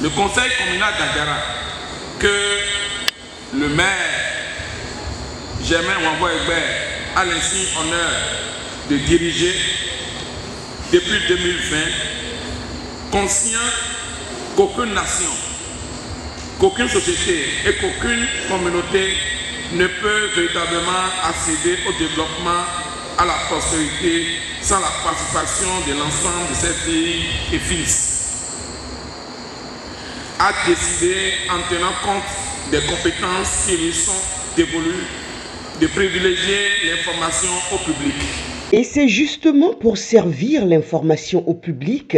Le conseil communal d'Adjara, que le maire Germain Wambo-Egbert a l'insigne honneur de diriger depuis 2020, conscient qu'aucune nation, qu'aucune société et qu'aucune communauté ne peut véritablement accéder au développement, à la prospérité, sans la participation de l'ensemble de ses filles et fils, a décidé, en tenant compte des compétences qui lui sont dévolues, de privilégier l'information au public. Et c'est justement pour servir l'information au public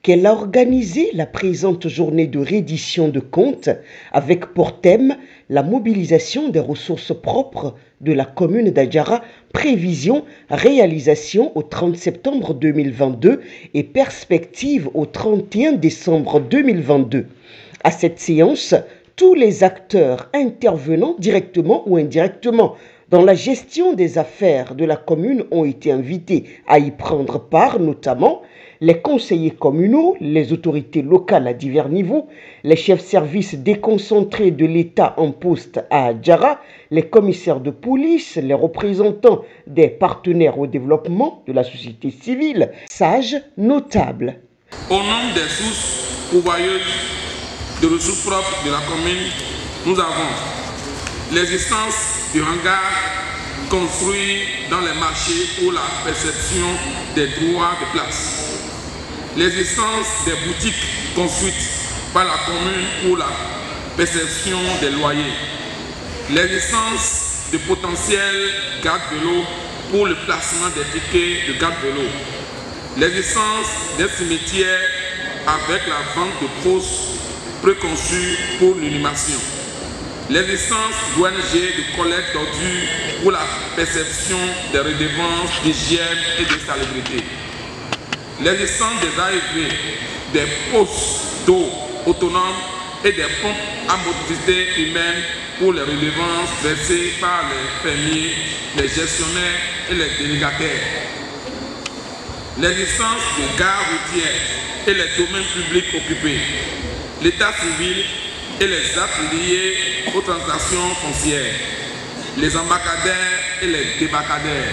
qu'elle a organisé la présente journée de reddition de comptes avec pour thème la mobilisation des ressources propres de la commune d'Adjara, prévision, réalisation au 30 septembre 2022 et perspective au 31 décembre 2022. À cette séance, tous les acteurs intervenant directement ou indirectement dans la gestion des affaires de la commune ont été invités à y prendre part, notamment les conseillers communaux, les autorités locales à divers niveaux, les chefs services déconcentrés de l'État en poste à Adjara, les commissaires de police, les représentants des partenaires au développement de la société civile, sages, notables. Au nom des sources pourvoyeuses de ressources propres de la commune, nous avons l'existence du hangar construit dans les marchés pour la perception des droits de place, l'existence des boutiques construites par la commune pour la perception des loyers, l'existence de potentiels garde-vélo pour le placement des tickets de garde-vélo, l'existence d'un cimetière avec la vente de fausses préconçues pour l'inhumation, l'existence d'ONG de collecte d'ordures pour la perception des redevances d'hygiène et de salubrité, l'existence des AEV, des postes d'eau autonomes et des pompes à motricité humaine pour les redevances versées par les fermiers, les gestionnaires et les délégataires, l'existence de gares routières et les domaines publics occupés, l'état civil et les actes liés aux transactions foncières, les embarcadères et les débarcadères.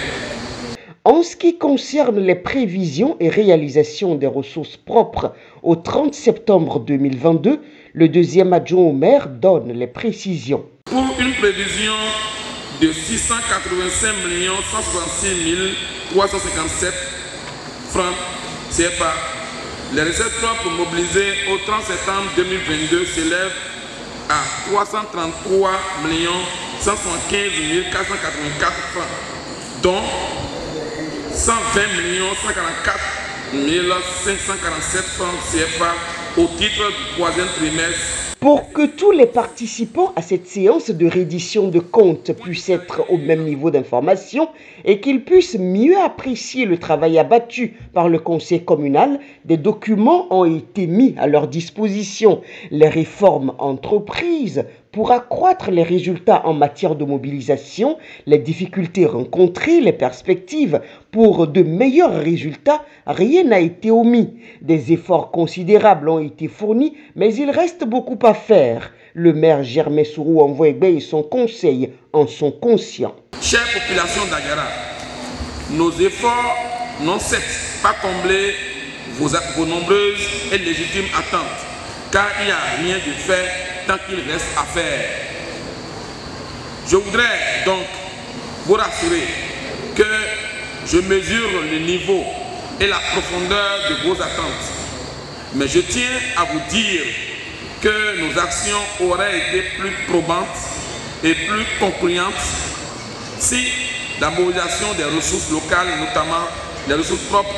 En ce qui concerne les prévisions et réalisations des ressources propres au 30 septembre 2022, le deuxième adjoint au maire donne les précisions. Pour une prévision de 685 166 357 francs CFA, les recettes propres mobilisées au 30 septembre 2022 s'élèvent à 333 175 484 francs, dont 120 144 547 francs CFA au titre du troisième trimestre. Pour que tous les participants à cette séance de reddition de comptes puissent être au même niveau d'information et qu'ils puissent mieux apprécier le travail abattu par le conseil communal, des documents ont été mis à leur disposition. Les réformes entreprises pour accroître les résultats en matière de mobilisation, les difficultés rencontrées, les perspectives pour de meilleurs résultats, rien n'a été omis. Des efforts considérables ont été fournis, mais il reste beaucoup à faire. Le maire Germain Wambo-Egbert et son conseil en sont conscients. Chère population d'Adjara, nos efforts n'ont certes pas comblé vos nombreuses et légitimes attentes, car il n'y a rien de fait tant qu'il reste à faire. Je voudrais donc vous rassurer que je mesure le niveau et la profondeur de vos attentes, mais je tiens à vous dire que nos actions auraient été plus probantes et plus concluantes si la mobilisation des ressources locales, notamment des ressources propres,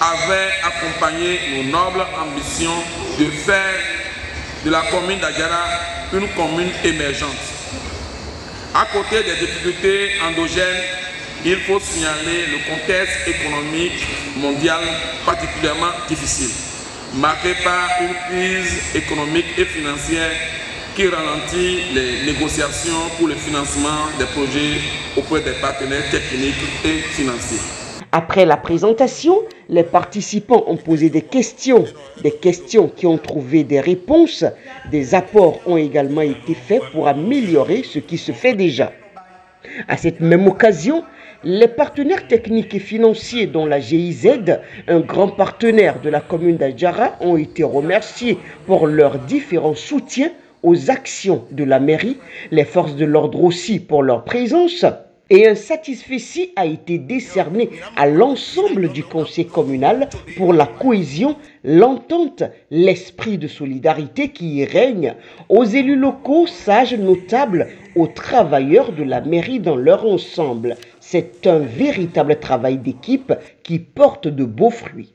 avait accompagné nos nobles ambitions de faire de la commune d'Adjara une commune émergente. À côté des difficultés endogènes, il faut signaler le contexte économique mondial particulièrement difficile, marqué par une crise économique et financière qui ralentit les négociations pour le financement des projets auprès des partenaires techniques et financiers. Après la présentation, les participants ont posé des questions qui ont trouvé des réponses. Des apports ont également été faits pour améliorer ce qui se fait déjà. À cette même occasion, les partenaires techniques et financiers dont la GIZ, un grand partenaire de la commune d'Adjara, ont été remerciés pour leurs différents soutiens aux actions de la mairie, les forces de l'ordre aussi pour leur présence. Et un satisfecit a été décerné à l'ensemble du conseil communal pour la cohésion, l'entente, l'esprit de solidarité qui y règne, aux élus locaux, sages, notables, aux travailleurs de la mairie dans leur ensemble. C'est un véritable travail d'équipe qui porte de beaux fruits.